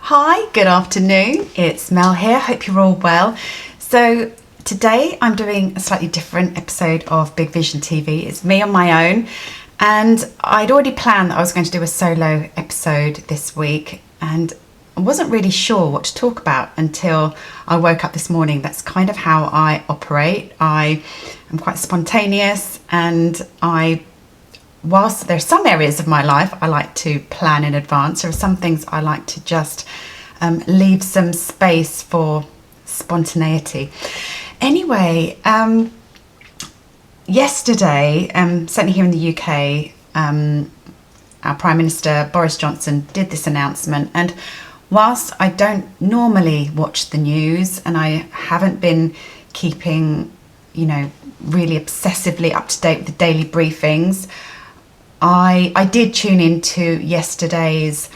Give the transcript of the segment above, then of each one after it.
Hi, good afternoon. It's Mel here. Hope you're all well. So today I'm doing a slightly different episode of Big Vision TV. It's me on my own, and I'd already planned that I was going to do a solo episode this week, and I wasn't really sure what to talk about until I woke up this morning. That's kind of how I operate. I am quite spontaneous, and whilst there are some areas of my life I like to plan in advance, there are some things I like to just leave some space for spontaneity. Anyway, yesterday, certainly here in the UK, our Prime Minister Boris Johnson did this announcement, and whilst I don't normally watch the news and I haven't been keeping, really obsessively up to date with the daily briefings, I did tune into yesterday's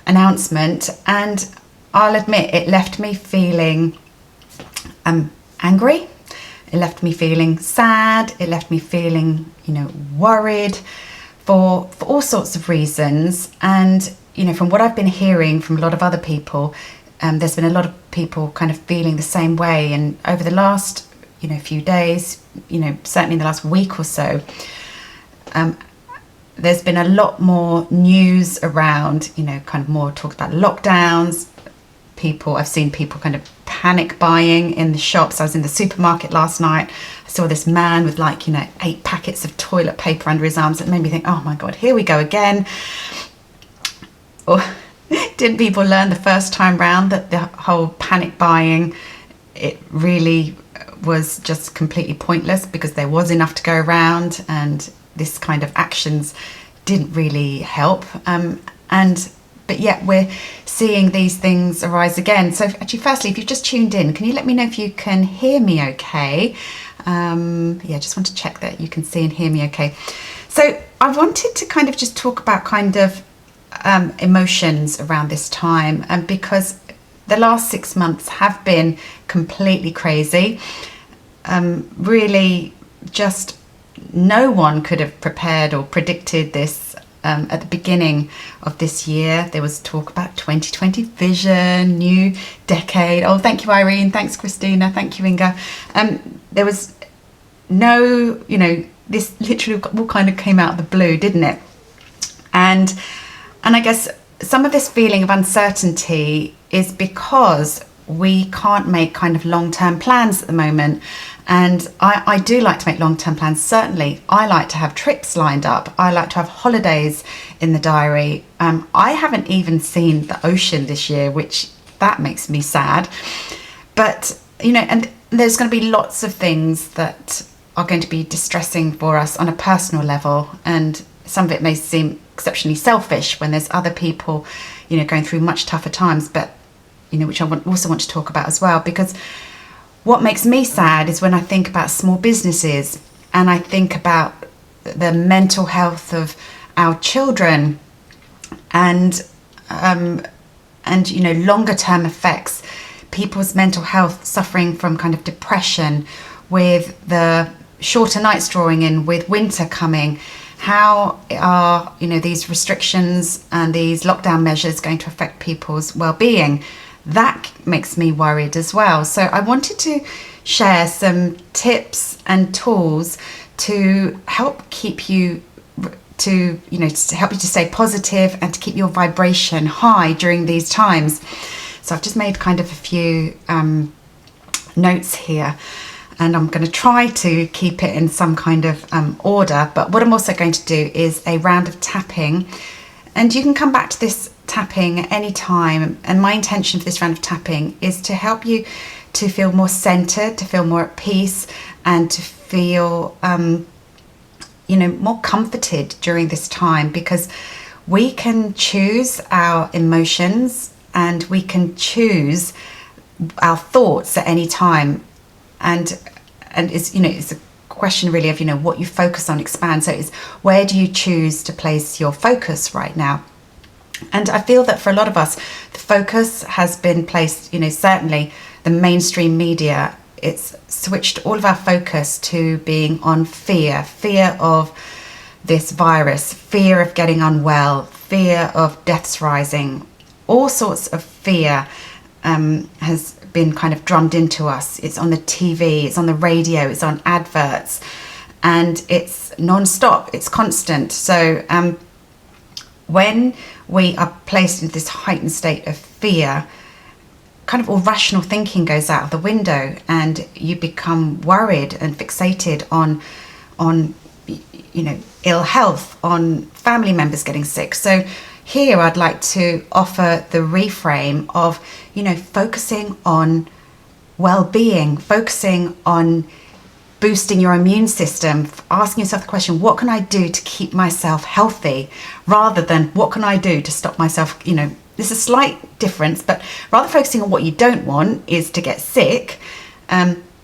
announcement, and I'll admit it left me feeling angry. It left me feeling sad. It left me feeling, worried for all sorts of reasons. And, from what I've been hearing from a lot of other people, there's been a lot of people kind of feeling the same way. And over the last, few days, certainly in the last week or so, there's been a lot more news around, kind of more talk about lockdowns. I've seen people kind of panic buying in the shops. I was in the supermarket last night. I saw this man with 8 packets of toilet paper under his arms. It made me think, oh my God, here we go again. Or didn't people learn the first time round that the whole panic buying, it really was just completely pointless because there was enough to go around, and this kind of actions didn't really help. But yet we're seeing these things arise again. So actually, firstly, if you've just tuned in, can you let me know if you can hear me okay? Just want to check that you can see and hear me okay. So I wanted to kind of just talk about kind of emotions around this time, because the last 6 months have been completely crazy. Really just no one could have prepared or predicted this at the beginning of this year. There was talk about 2020 vision, new decade. Oh, thank you, Irene. Thanks, Christina. Thank you, Inga. There was no, this literally all kind of came out of the blue, didn't it? And I guess some of this feeling of uncertainty is because we can't make kind of long-term plans at the moment. And I do like to make long-term plans, certainly. I like to have trips lined up. I like to have holidays in the diary. I haven't even seen the ocean this year, which that makes me sad. But, and there's going to be lots of things that are going to be distressing for us on a personal level. And some of it may seem exceptionally selfish when there's other people, going through much tougher times, but, which I also want to talk about as well, because what makes me sad is when I think about small businesses and I think about the mental health of our children and longer term effects, people's mental health suffering from kind of depression, with the shorter nights drawing in, with winter coming. How are these restrictions and these lockdown measures going to affect people's well-being? That makes me worried as well. So I wanted to share some tips and tools to help keep you to help you to stay positive and to keep your vibration high during these times. So I've just made kind of a few notes here, and I'm going to try to keep it in some kind of order. But what I'm also going to do is a round of tapping, and you can come back to this tapping at any time. And my intention for this round of tapping is to help you to feel more centered, to feel more at peace, and to feel more comforted during this time, because we can choose our emotions and we can choose our thoughts at any time. And it's a question really of what you focus on expands. So it's, where do you choose to place your focus right now? And I feel that for a lot of us, the focus has been placed, certainly the mainstream media, it's switched all of our focus to being on fear of this virus, fear of getting unwell, fear of deaths rising. all sorts of fear has been kind of drummed into us. It's on the TV, it's on the radio, it's on adverts, and it's non-stop, it's constant. So when we are placed in this heightened state of fear, kind of all rational thinking goes out of the window, and you become worried and fixated on ill health, on family members getting sick. So here I'd like to offer the reframe of, focusing on well-being, focusing on boosting your immune system, asking yourself the question, what can I do to keep myself healthy, rather than what can I do to stop myself, there's a slight difference, but rather focusing on what you don't want is to get sick.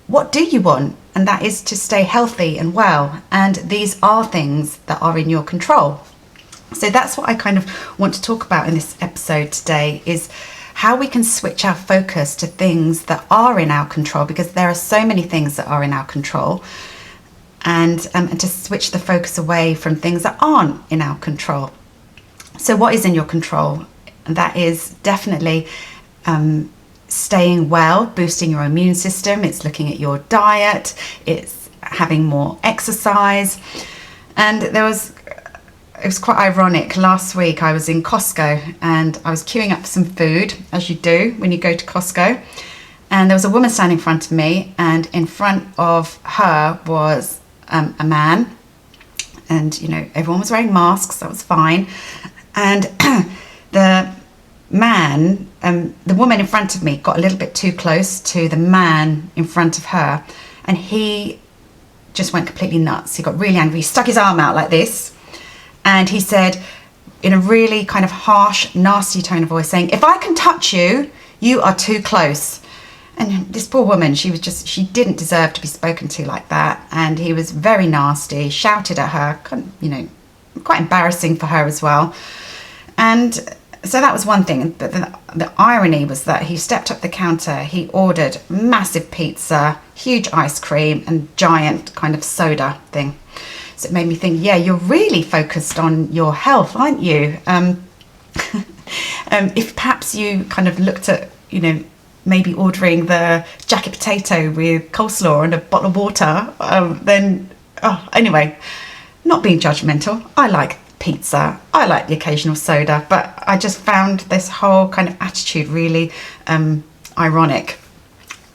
What do you want? And that is to stay healthy and well. And these are things that are in your control. So that's what I kind of want to talk about in this episode today, is how we can switch our focus to things that are in our control, because there are so many things that are in our control, and to switch the focus away from things that aren't in our control. So what is in your control? And that is definitely staying well, boosting your immune system. It's looking at your diet, it's having more exercise. And it was quite ironic. Last week I was in Costco and I was queuing up for some food, as you do when you go to Costco. And there was a woman standing in front of me, and in front of her was a man. And, everyone was wearing masks, that was fine. And the man, the woman in front of me got a little bit too close to the man in front of her, and he just went completely nuts. He got really angry. He stuck his arm out like this, and he said in a really kind of harsh, nasty tone of voice, saying, "If I can touch you, you are too close." And this poor woman, she didn't deserve to be spoken to like that. And he was very nasty, shouted at her, quite embarrassing for her as well. And so that was one thing. But the irony was that he stepped up the counter, he ordered massive pizza, huge ice cream, and giant kind of soda thing. So it made me think, yeah, you're really focused on your health, aren't you? If perhaps you kind of looked at, maybe ordering the jacket potato with coleslaw and a bottle of water, anyway, not being judgmental. I like pizza, I like the occasional soda, but I just found this whole kind of attitude really ironic.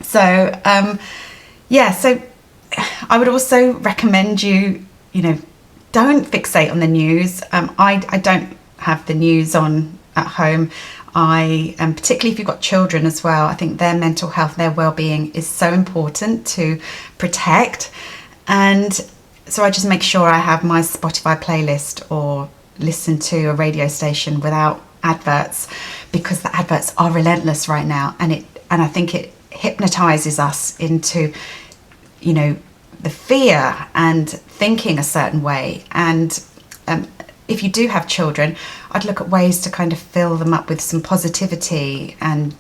So so I would also recommend you don't fixate on the news. I don't have the news on at home. Particularly if you've got children as well, I think their mental health, their well-being is so important to protect. And so I just make sure I have my Spotify playlist or listen to a radio station without adverts, because the adverts are relentless right now, and I think it hypnotizes us into the fear and thinking a certain way. And if you do have children, I'd look at ways to kind of fill them up with some positivity and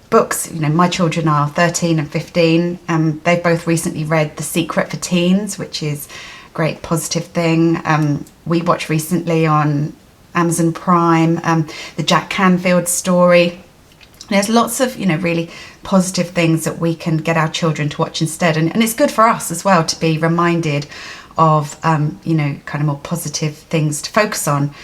books. My children are 13 and 15. They've both recently read The Secret for Teens, which is a great positive thing. We watched recently on Amazon Prime the Jack Canfield story. There's lots of really positive things that we can get our children to watch instead, and it's good for us as well to be reminded of kind of more positive things to focus on.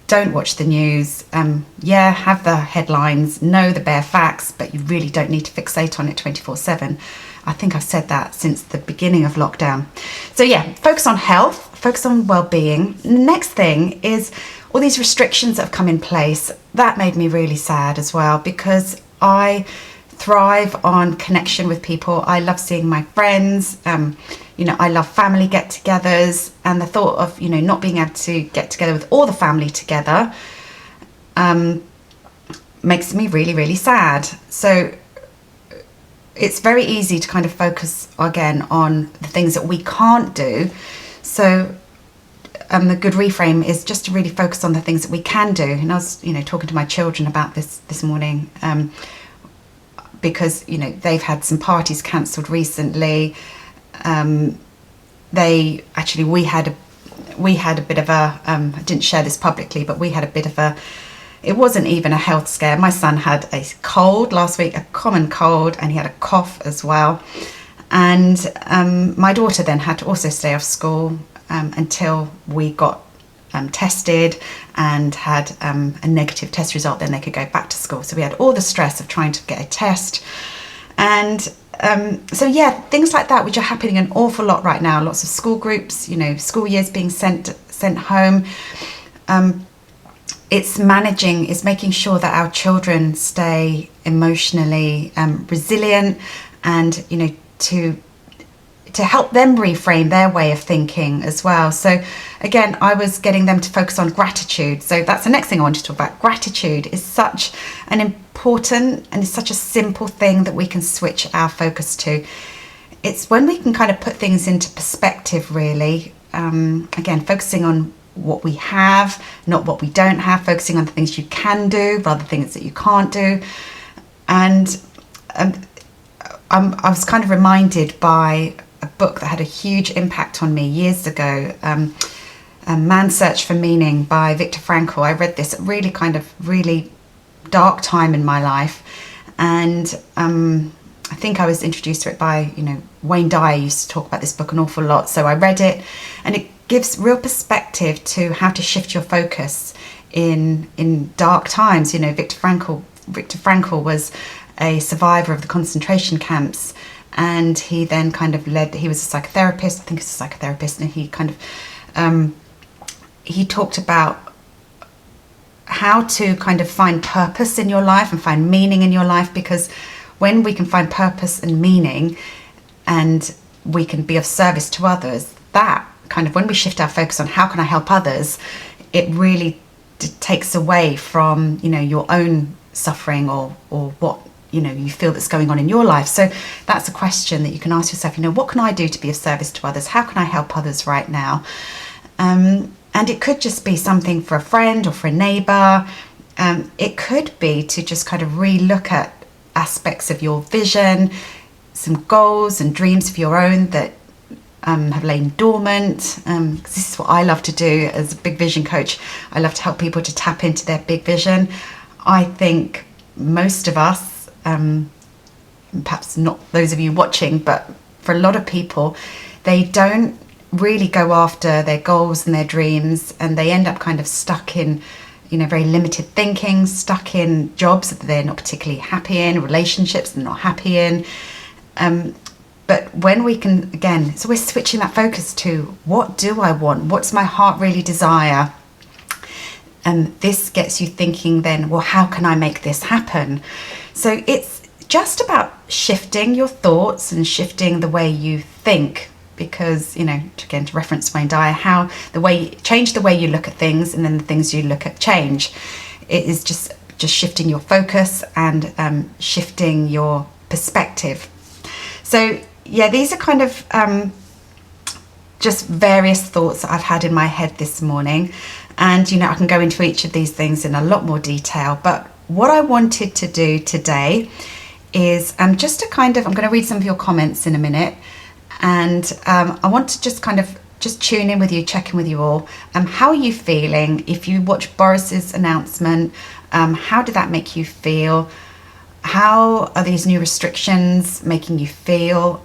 Don't watch the news. Have the headlines, know the bare facts, but you really don't need to fixate on it 24/7. I think I've said that since the beginning of lockdown. So focus on health, focus on well-being. The next thing is all these restrictions that have come in place. That made me really sad as well, because I thrive on connection with people. I love seeing my friends. I love family get-togethers, and the thought of not being able to get together with all the family together makes me really, really sad. So it's very easy to kind of focus again on the things that we can't do. So the good reframe is just to really focus on the things that we can do. And I was talking to my children about this morning, because they've had some parties cancelled recently. We had we had a bit of a, I didn't share this publicly, but we had a bit of a, it wasn't even a health scare. My son had a cold last week, a common cold, and he had a cough as well. And my daughter then had to also stay off school until we got tested and had a negative test result. Then they could go back to school. So we had all the stress of trying to get a test. And so yeah, things like that, which are happening an awful lot right now. Lots of school groups, you know, school years being sent home. It's making sure that our children stay emotionally resilient, and, you know, to help them reframe their way of thinking as well. So again, I was getting them to focus on gratitude. So that's the next thing I want to talk about. Gratitude is such an important and it's such a simple thing that we can switch our focus to. It's when we can kind of put things into perspective, really. Again, focusing on what we have, not what we don't have, focusing on the things you can do rather than things that you can't do. And I was kind of reminded by a book that had a huge impact on me years ago, Man's Search for Meaning by Viktor Frankl. I read this at really dark time in my life, and I think I was introduced to it by, you know, Wayne Dyer used to talk about this book an awful lot. So I read it, and it gives real perspective to how to shift your focus in dark times. You know, Viktor Frankl was a survivor of the concentration camps, and he then kind of he was a psychotherapist, I think he was a psychotherapist, and he kind of he talked about how to kind of find purpose in your life and find meaning in your life, because when we can find purpose and meaning and we can be of service to others, that kind of, when we shift our focus on how can I help others, it really takes away from, you know, your own suffering or what, you know, you feel that's going on in your life. So that's a question that you can ask yourself, you know, what can I do to be of service to others? How can I help others right now? And it could just be something for a friend or for a neighbour. It could be to just kind of re-look at aspects of your vision, some goals and dreams of your own that have lain dormant. This is what I love to do as a big vision coach. I love to help people to tap into their big vision. I think most of us, perhaps not those of you watching, but for a lot of people, they don't really go after their goals and their dreams, and they end up kind of stuck in, you know, very limited thinking, stuck in jobs that they're not particularly happy in, relationships they're not happy in. But when we can, again, so we're switching that focus to, what do I want? What's my heart really desire? And this gets you thinking then, well, how can I make this happen? So it's just about shifting your thoughts and shifting the way you think, because, you know, again, to reference Wayne Dyer, change the way you look at things, and then the things you look at change. It is just shifting your focus and shifting your perspective. So yeah, these are kind of just various thoughts that I've had in my head this morning, and, you know, I can go into each of these things in a lot more detail, but what I wanted to do today is just to kind of, I'm going to read some of your comments in a minute, and I want to just kind of just tune in with you, check in with you all. How are you feeling? If you watch Boris's announcement, how did that make you feel? How are these new restrictions making you feel?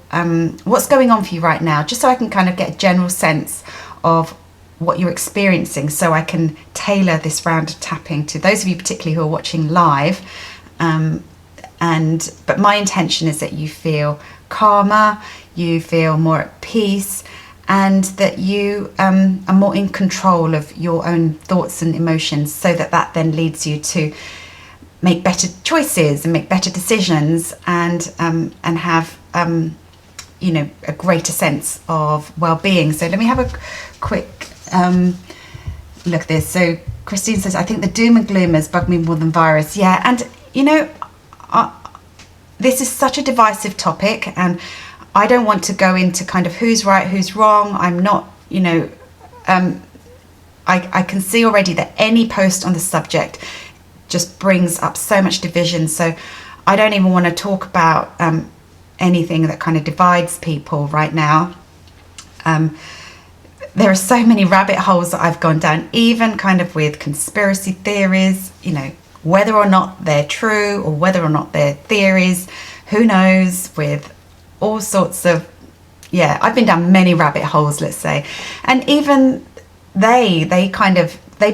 What's going on for you right now? Just so I can kind of get a general sense of what you're experiencing, so I can tailor this round of tapping to those of you particularly who are watching live. But my intention is that you feel calmer, you feel more at peace, and that you are more in control of your own thoughts and emotions, so that then leads you to make better choices and make better decisions, and have you know, a greater sense of well-being. So let me have a quick look at this. So Christine says, I think the doom and gloomers bug me more than virus. Yeah, and you know, this is such a divisive topic, and I don't want to go into kind of who's right, who's wrong. I'm not, you know, I can see already that any post on the subject just brings up so much division. So I don't even want to talk about anything that kind of divides people right now. there are so many rabbit holes that I've gone down, even kind of with conspiracy theories, you know, whether or not they're true or whether or not they're theories, who knows, with all sorts of, yeah, I've been down many rabbit holes, let's say. And even they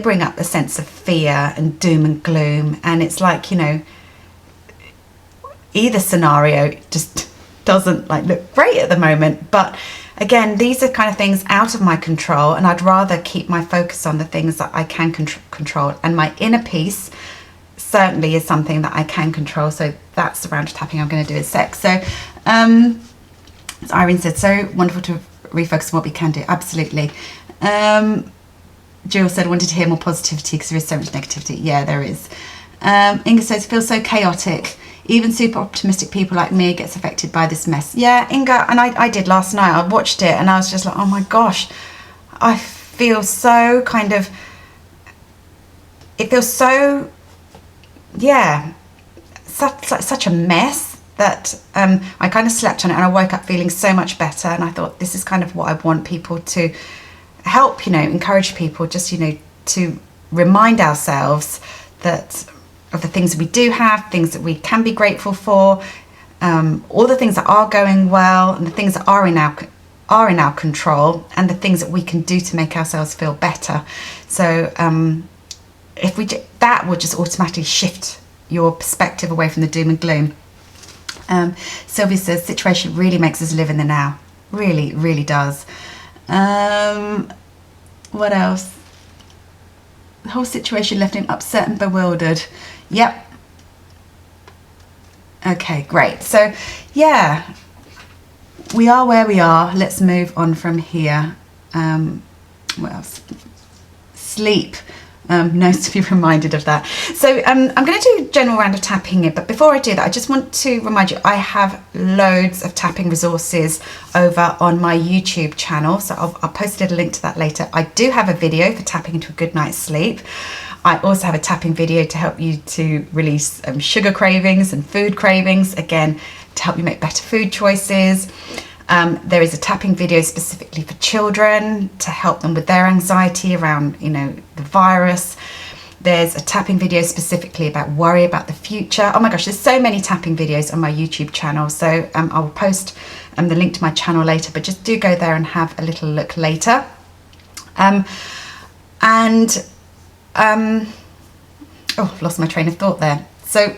bring up a sense of fear and doom and gloom. And it's like, you know, either scenario just doesn't like look great at the moment. But again, these are kind of things out of my control, and I'd rather keep my focus on the things that I can control. And my inner peace certainly is something that I can control. So that's the round of tapping I'm going to do in sex. So as Irene said, so wonderful to refocus on what we can do. Absolutely. Jill said, wanted to hear more positivity because there is so much negativity. Yeah, there is. Inga says, feels so chaotic. Even super optimistic people like me gets affected by this mess. Yeah, Inga, and I did last night. I watched it and I was just like, oh my gosh, I feel so kind of, it feels so, yeah, such a mess that I kind of slept on it and I woke up feeling so much better. And I thought, this is kind of what I want people to help, you know, encourage people, just, you know, to remind ourselves that of the things that we do have, things that we can be grateful for, all the things that are going well, and the things that are in our control, and the things that we can do to make ourselves feel better. So if we do, that will just automatically shift your perspective away from the doom and gloom. Sylvia says, situation really makes us live in the now. Really, really does. What else? The whole situation left him upset and bewildered. Yep. Okay, great. So, yeah, we are where we are. Let's move on from here. What else? Sleep. Nice to be reminded of that. So I'm going to do a general round of tapping here, but before I do that, I just want to remind you, I have loads of tapping resources over on my YouTube channel. So I'll post a little link to that later. I do have a video for tapping into a good night's sleep. I also have a tapping video to help you to release sugar cravings and food cravings, again, to help you make better food choices. There is a tapping video specifically for children to help them with their anxiety around, you know, the virus. There's a tapping video specifically about worry about the future. Oh my gosh, there's so many tapping videos on my YouTube channel. So I will post the link to my channel later, but just do go there and have a little look later. Oh, lost my train of thought there. So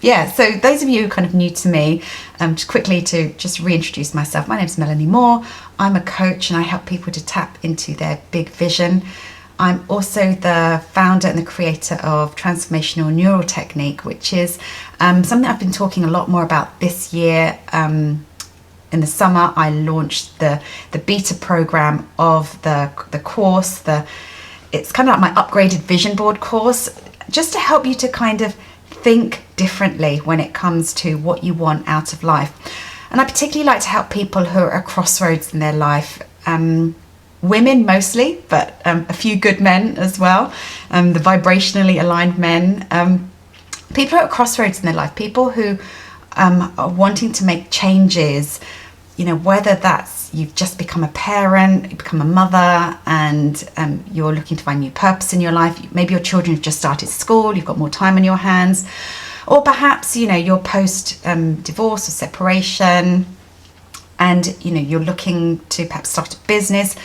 yeah, so those of you who are kind of new to me, just quickly to just reintroduce myself. My name is Melanie Moore. I'm a coach and I help people to tap into their big vision. I'm also the founder and the creator of Transformational Neural Technique, which is something I've been talking a lot more about this year. In the summer, I launched the beta program of the course. It's kind of like my upgraded vision board course, just to help you to kind of think differently when it comes to what you want out of life. And I particularly like to help people who are at crossroads in their life. Women mostly, but a few good men as well. The vibrationally aligned men. People who are at crossroads in their life. People who are wanting to make changes. You know, whether that's you've just become a parent, you become a mother, and you're looking to find new purpose in your life. Maybe your children have just started school, you've got more time on your hands. Or perhaps, you know, you're post divorce or separation, and, you know, you're looking to perhaps start a business.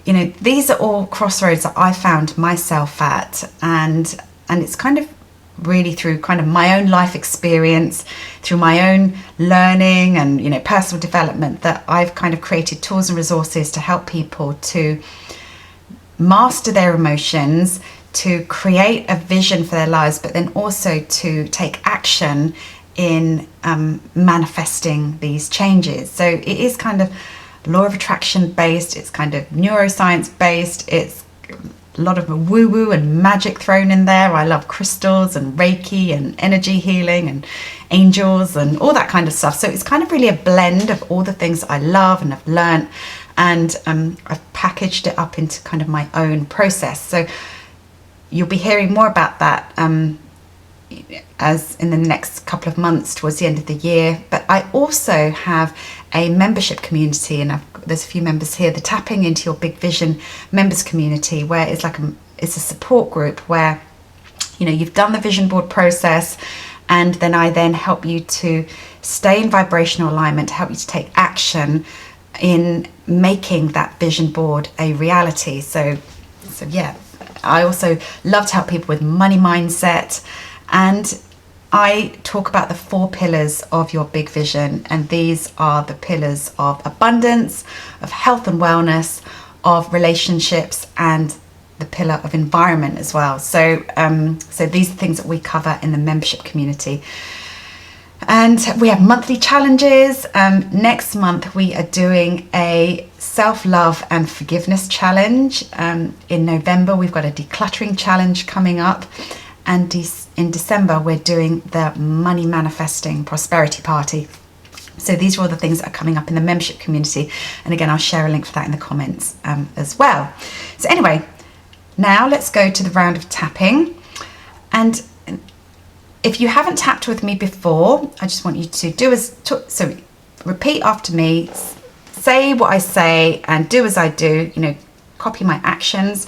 You know, these are all crossroads that I found myself at, and it's kind of really through kind of my own life experience, through my own learning and, you know, personal development, that I've kind of created tools and resources to help people to master their emotions, to create a vision for their lives, but then also to take action in manifesting these changes. So it is kind of law of attraction based, it's kind of neuroscience based, it's a lot of woo-woo and magic thrown in there. I love crystals and Reiki and energy healing and angels and all that kind of stuff. So it's kind of really a blend of all the things that I love and have learnt, and I've packaged it up into kind of my own process. So you'll be hearing more about that, you as in the next couple of months towards the end of the year. But I also have a membership community, and there's a few members here, the Tapping Into Your Big Vision members community, where it's like it's a support group where, you know, you've done the vision board process, and then I then help you to stay in vibrational alignment, help you to take action in making that vision board a reality. So yeah, I also love to help people with money mindset, and I talk about the 4 pillars of your big vision, and these are the pillars of abundance, of health and wellness, of relationships, and the pillar of environment as well. So so these are things that we cover in the membership community. And we have monthly challenges. Next month we are doing a self-love and forgiveness challenge. In November we've got a decluttering challenge coming up, and in December we're doing the money manifesting prosperity party. So these are all the things that are coming up in the membership community, and again I'll share a link for that in the comments as well. So anyway, now let's go to the round of tapping. And if you haven't tapped with me before, I just want you to so repeat after me, say what I say and do as I do, you know, copy my actions.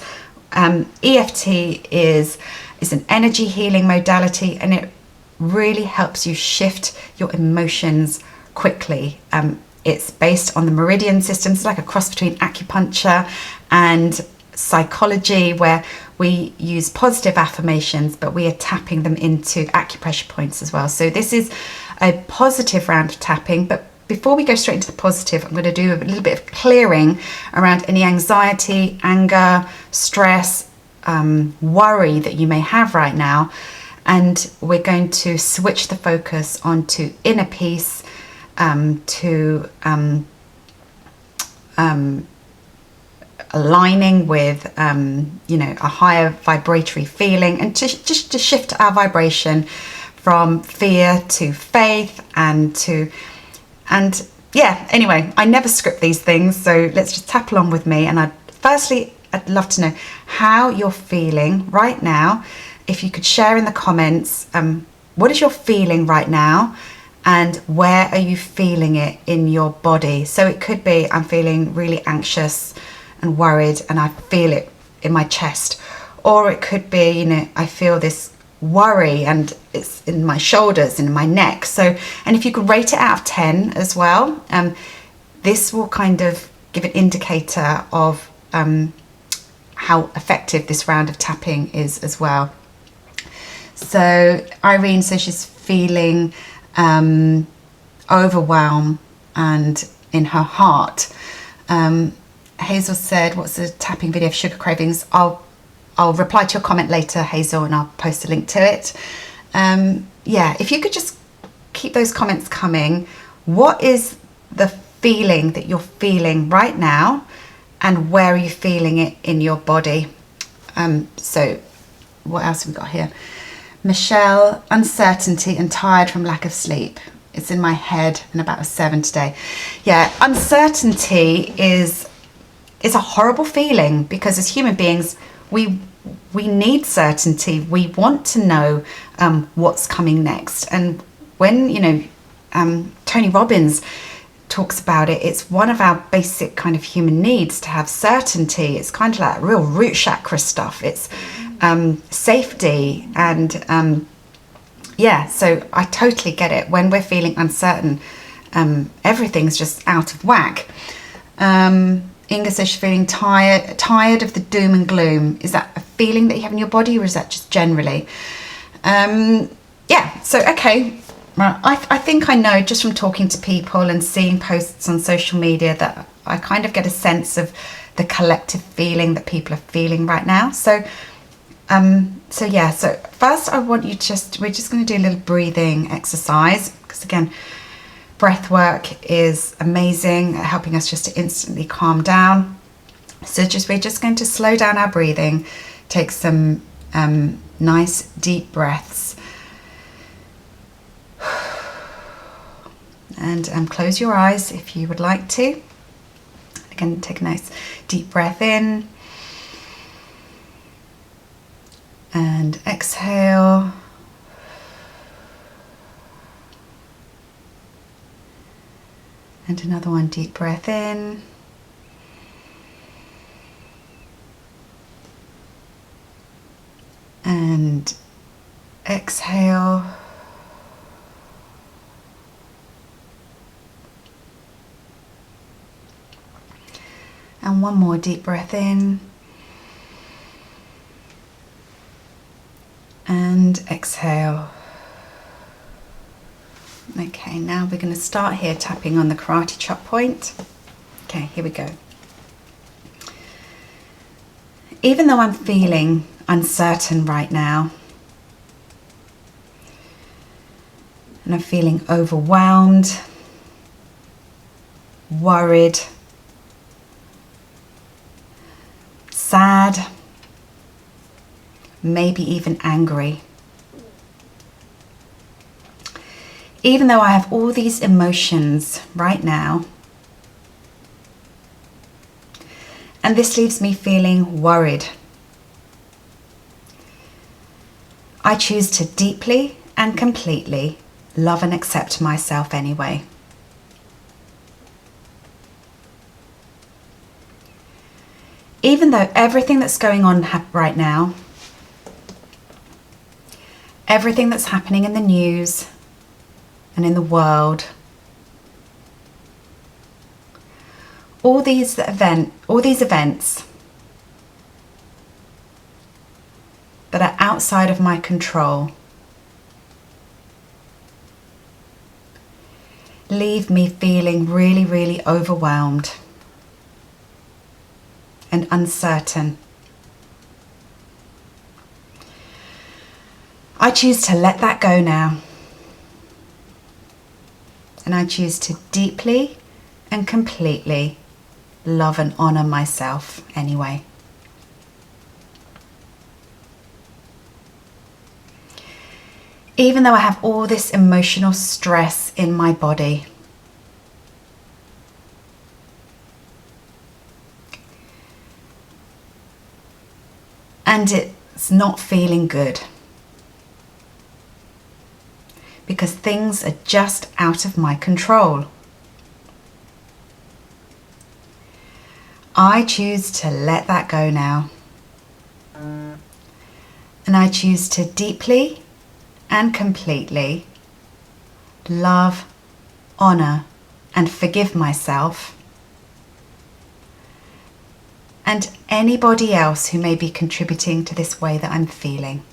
EFT is an energy healing modality, and it really helps you shift your emotions quickly. It's based on the meridian system. It's like a cross between acupuncture and psychology, where we use positive affirmations, but we are tapping them into acupressure points as well. So this is a positive round of tapping, but before we go straight into the positive, I'm going to do a little bit of clearing around any anxiety, anger, stress, worry that you may have right now, and we're going to switch the focus onto inner peace, to aligning with you know, a higher vibratory feeling, and just to shift our vibration from fear to faith and yeah, anyway, I never script these things, so let's just tap along with me. And I'd love to know how you're feeling right now. If you could share in the comments, what is your feeling right now, and where are you feeling it in your body? So it could be, I'm feeling really anxious and worried and I feel it in my chest, or it could be, you know, I feel this worry and it's in my shoulders and in my neck. So, and if you could rate it out of 10 as well, this will kind of give an indicator of how effective this round of tapping is as well. So Irene says she's feeling overwhelm and in her heart. Hazel said, what's the tapping video of sugar cravings? I'll reply to your comment later, Hazel, and I'll post a link to it. Yeah, if you could just keep those comments coming. What is the feeling that you're feeling right now, and where are you feeling it in your body? So what else have we got here? Michelle, uncertainty and tired from lack of sleep. It's in my head and about a 7 today. Yeah, uncertainty is a horrible feeling, because as human beings, we need certainty. We want to know what's coming next. And when, you know, Tony Robbins talks about it, it's one of our basic kind of human needs to have certainty. It's kind of like real root chakra stuff. It's safety and yeah, so I totally get it. When we're feeling uncertain, everything's just out of whack. Inga says she's feeling tired of the doom and gloom. Is that a feeling that you have in your body, or is that just generally? Yeah, so okay. I think I know just from talking to people and seeing posts on social media that I kind of get a sense of the collective feeling that people are feeling right now. So yeah, so first I want you we're just going to do a little breathing exercise, because again, breath work is amazing at helping us just to instantly calm down. So we're just going to slow down our breathing, take some nice deep breaths, and close your eyes if you would like to. Again, take a nice deep breath in and exhale. And another one, deep breath in. And exhale. And one more deep breath in. And exhale. Okay, now we're going to start here tapping on the karate chop point. Okay, here we go. Even though I'm feeling uncertain right now, and I'm feeling overwhelmed, worried, sad, maybe even angry. Even though I have all these emotions right now, and this leaves me feeling worried, I choose to deeply and completely love and accept myself anyway. Even though everything that's going on right now, everything that's happening in the news and in the world, all these events that are outside of my control leave me feeling really, really overwhelmed and uncertain. I choose to let that go now. And I choose to deeply and completely love and honor myself anyway. Even though I have all this emotional stress in my body, and it's not feeling good, because things are just out of my control, I choose to let that go now. And I choose to deeply and completely love, honor, and forgive myself and anybody else who may be contributing to this way that I'm feeling.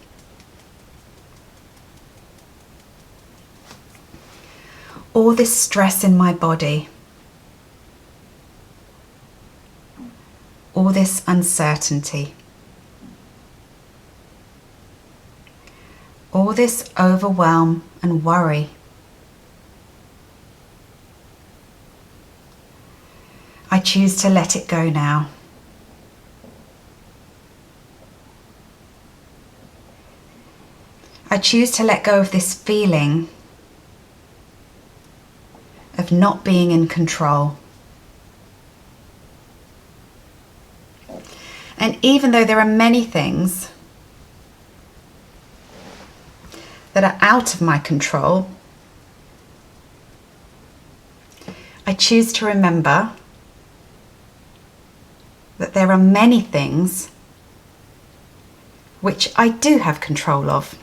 All this stress in my body, all this uncertainty, all this overwhelm and worry, I choose to let it go now. I choose to let go of this feeling of not being in control. And even though there are many things that are out of my control, I choose to remember that there are many things which I do have control of.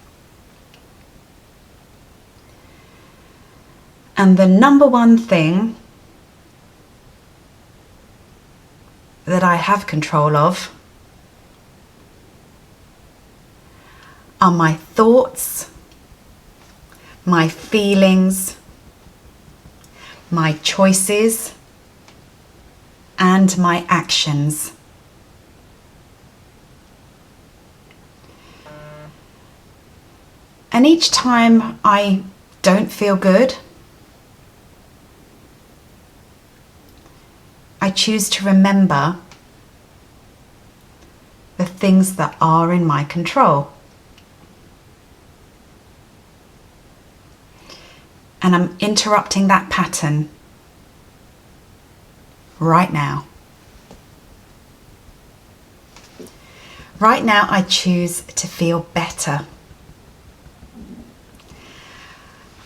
And the number one thing that I have control of are my thoughts, my feelings, my choices, and my actions. And each time I don't feel good, I choose to remember the things that are in my control. And I'm interrupting that pattern right now. Right now, I choose to feel better.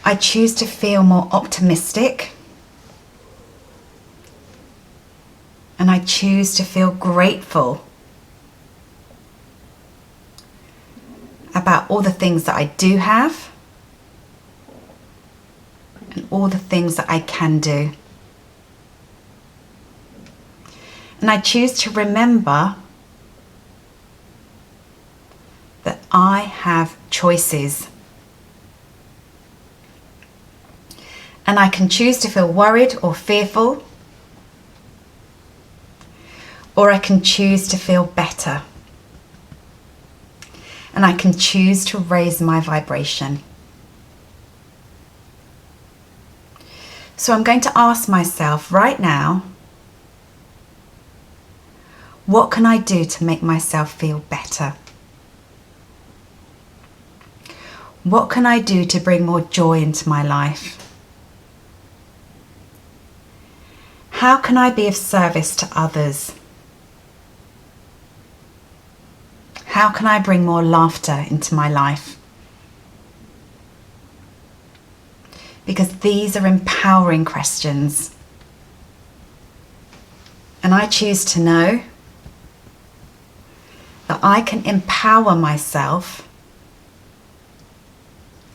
I choose to feel more optimistic, And I choose to feel grateful about all the things that I do have and all the things that I can do. And I choose to remember that I have choices. And I can choose to feel worried or fearful, or I can choose to feel better. And I can choose to raise my vibration. So I'm going to ask myself right now, what can I do to make myself feel better? What can I do to bring more joy into my life? How can I be of service to others? How can I bring more laughter into my life? Because these are empowering questions. And I choose to know that I can empower myself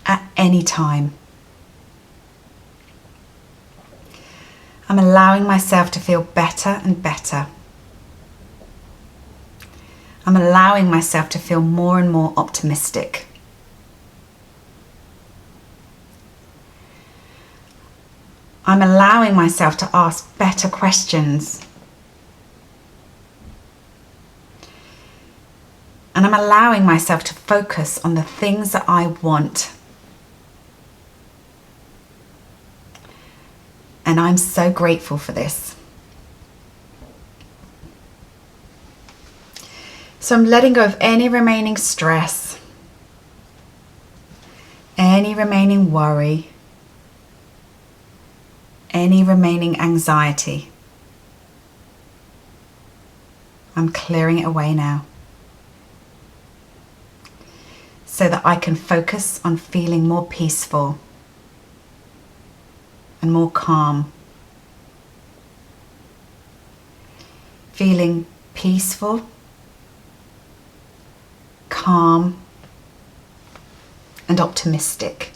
at any time. I'm allowing myself to feel better and better. I'm allowing myself to feel more and more optimistic. I'm allowing myself to ask better questions. And I'm allowing myself to focus on the things that I want. And I'm so grateful for this. So I'm letting go of any remaining stress, any remaining worry, any remaining anxiety. I'm clearing it away now, so that I can focus on feeling more peaceful and more calm. Feeling peaceful, calm, and optimistic.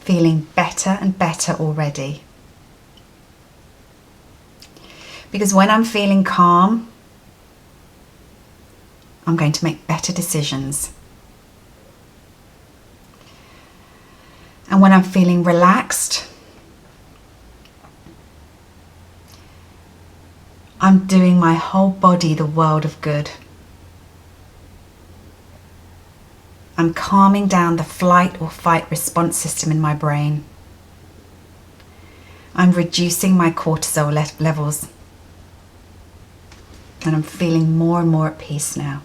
Feeling better and better already. Because when I'm feeling calm, I'm going to make better decisions. And when I'm feeling relaxed, I'm doing my whole body the world of good. I'm calming down the flight or fight response system in my brain. I'm reducing my cortisol levels. And I'm feeling more and more at peace now.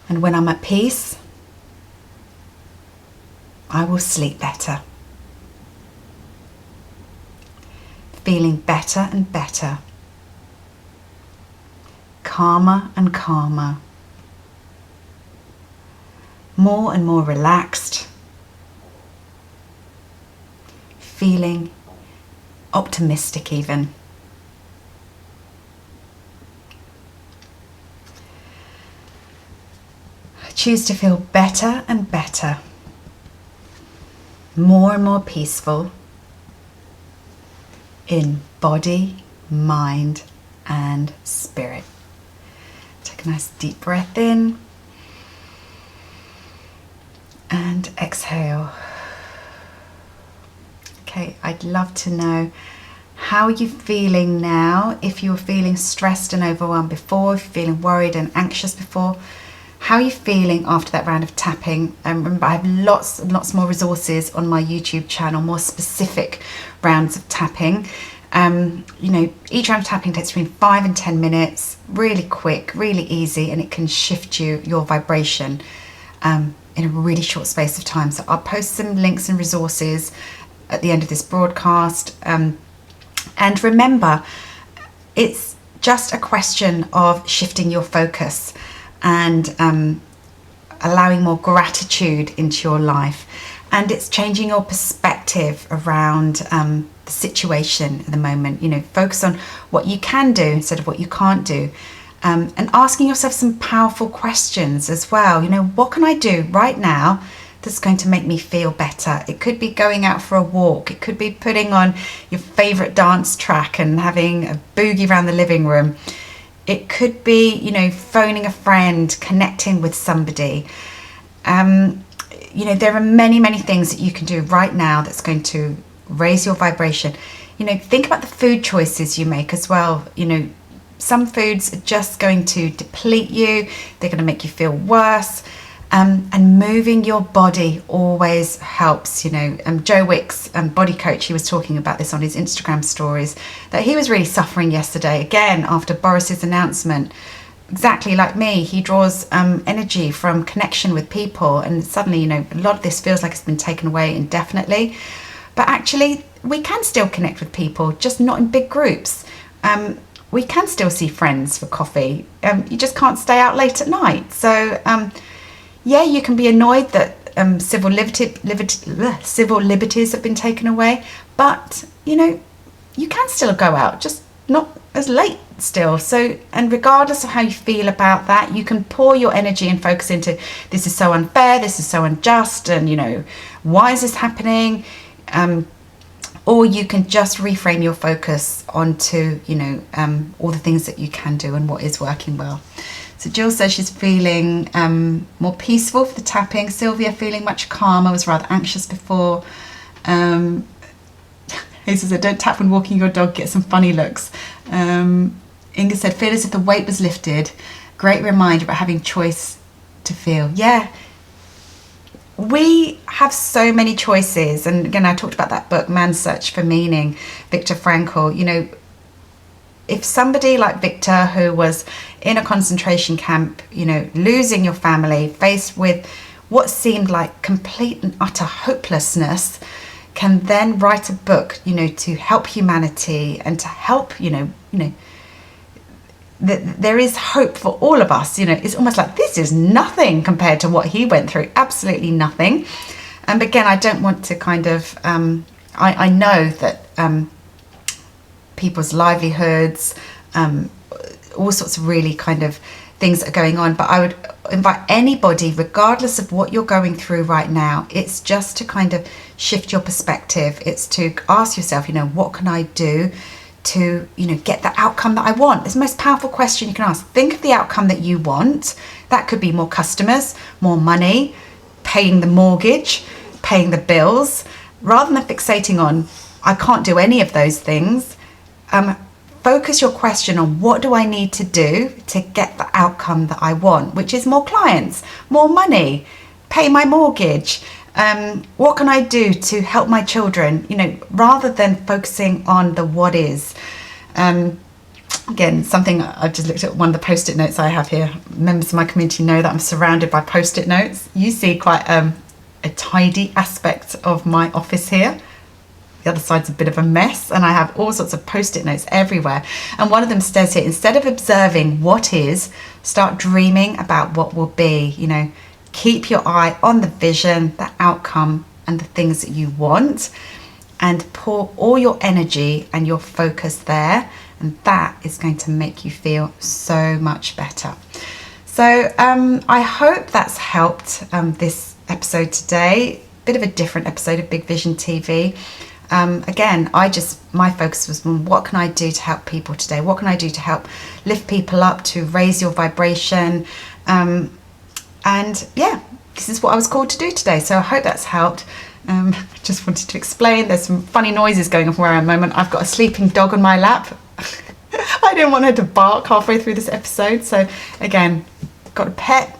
And when I'm at peace, I will sleep better. Feeling better and better. Calmer and calmer. More and more relaxed. Feeling optimistic even. I choose to feel better and better. More and more peaceful in body, mind, and spirit. Take a nice deep breath in and exhale. Okay, I'd love to know how you're feeling now. If you were feeling stressed and overwhelmed before, if you're feeling worried and anxious before, how are you feeling after that round of tapping? Remember, I have lots and lots more resources on my YouTube channel, more specific rounds of tapping. Each round of tapping takes between 5 and 10 minutes, really quick, really easy, and it can shift your vibration in a really short space of time. So I'll post some links and resources at the end of this broadcast. And remember, it's just a question of shifting your focus and allowing more gratitude into your life. And it's changing your perspective around the situation at the moment. You know, focus on what you can do instead of what you can't do. And asking yourself some powerful questions as well. You know, what can I do right now that's going to make me feel better? It could be going out for a walk. It could be putting on your favorite dance track and having a boogie around the living room. It could be, you know, phoning a friend, connecting with somebody. You know, there are many, many things that you can do right now that's going to raise your vibration. You know, think about the food choices you make as well. You know, some foods are just going to deplete you. They're going to make you feel worse. And moving your body always helps. You know, Joe Wicks, body coach, he was talking about this on his Instagram stories, that he was really suffering yesterday, again, after Boris's announcement. Exactly like me, he draws energy from connection with people, and suddenly, you know, a lot of this feels like it's been taken away indefinitely. But actually, we can still connect with people, just not in big groups. We can still see friends for coffee. You just can't stay out late at night. So, yeah, you can be annoyed that civil liberties have been taken away, but, you know, you can still go out, just not as late still. So, and regardless of how you feel about that, you can pour your energy and focus into, this is so unfair, this is so unjust, and, you know, why is this happening? Or you can just reframe your focus onto, you know, all the things that you can do and what is working well. So Jill says she's feeling more peaceful for the tapping. Sylvia feeling much calmer, was rather anxious before. Hazel said, don't tap when walking your dog, get some funny looks. Inga said, feel as if the weight was lifted. Great reminder about having choice to feel. Yeah, we have so many choices. And again, I talked about that book, Man's Search for Meaning, Viktor Frankl. You know, if somebody like Viktor, who was in a concentration camp, you know, losing your family, faced with what seemed like complete and utter hopelessness, can then write a book, you know, to help humanity and to help, you know, there is hope for all of us. You know, it's almost like this is nothing compared to what he went through, absolutely nothing. And again, I don't want to kind of, I know that people's livelihoods, all sorts of really kind of things that are going on, but I would invite anybody, regardless of what you're going through right now, it's just to kind of shift your perspective. It's to ask yourself, you know, what can I do to, you know, get the outcome that I want? It's the most powerful question you can ask. Think of the outcome that you want. That could be more customers, more money, paying the mortgage, paying the bills, rather than fixating on, I can't do any of those things. Focus your question on, what do I need to do to get the outcome that I want, which is more clients, more money, pay my mortgage. What can I do to help my children? You know, rather than focusing on the what is. Again, something I've just looked at, one of the post-it notes I have here. Members of my community know that I'm surrounded by post-it notes. You see quite a tidy aspect of my office here. The other side's a bit of a mess, and I have all sorts of post-it notes everywhere. And one of them says here, instead of observing what is, start dreaming about what will be. You know, keep your eye on the vision, the outcome, and the things that you want, and pour all your energy and your focus there. And that is going to make you feel so much better. So I hope that's helped this episode today. Bit of a different episode of Big Vision TV. Again, my focus was on what can I do to help people today? What can I do to help lift people up, to raise your vibration? And yeah, this is what I was called to do today. So I hope that's helped. I just wanted to explain, there's some funny noises going on where I'm at the moment. I've got a sleeping dog on my lap. I didn't want her to bark halfway through this episode. So again, got a pet.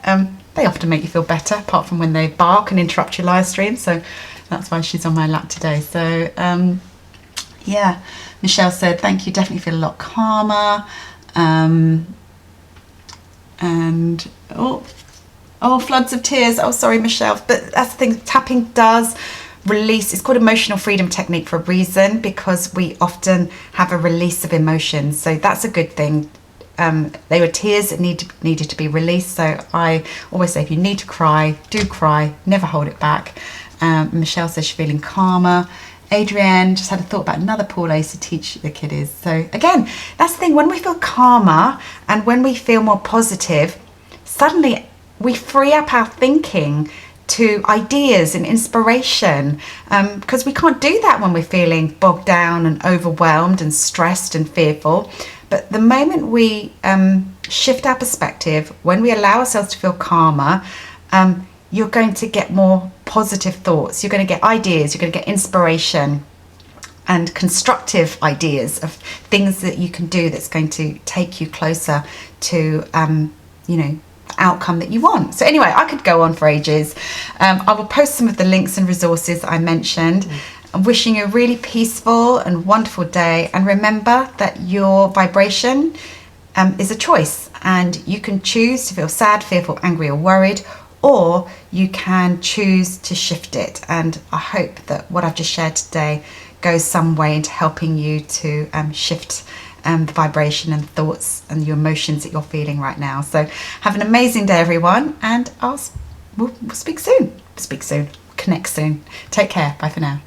They often make you feel better, apart from when they bark and interrupt your live stream. So that's why she's on my lap today. So yeah, Michelle said, thank you, definitely feel a lot calmer. And oh, floods of tears. Oh, sorry, Michelle. But that's the thing, tapping does release. It's called emotional freedom technique for a reason, because we often have a release of emotions. So that's a good thing. They were tears that needed to be released. So I always say, if you need to cry, do cry, never hold it back. Michelle says she's feeling calmer. Adrienne just had a thought about another pool I used to teach the kiddies. So again, that's the thing, when we feel calmer and when we feel more positive, suddenly we free up our thinking to ideas and inspiration, because we can't do that when we're feeling bogged down and overwhelmed and stressed and fearful. But the moment we shift our perspective, when we allow ourselves to feel calmer, you're going to get more positive thoughts, you're going to get ideas, you're going to get inspiration and constructive ideas of things that you can do that's going to take you closer to outcome that you want. So anyway, I could go on for ages. I will post some of the links and resources I mentioned. I'm wishing you a really peaceful and wonderful day, and remember that your vibration is a choice, and you can choose to feel sad, fearful, angry or worried, or you can choose to shift it. And I hope that what I've just shared today goes some way into helping you to shift the vibration and thoughts and your emotions that you're feeling right now. So have an amazing day, everyone, and we'll speak soon. Connect soon. Take care. Bye for now.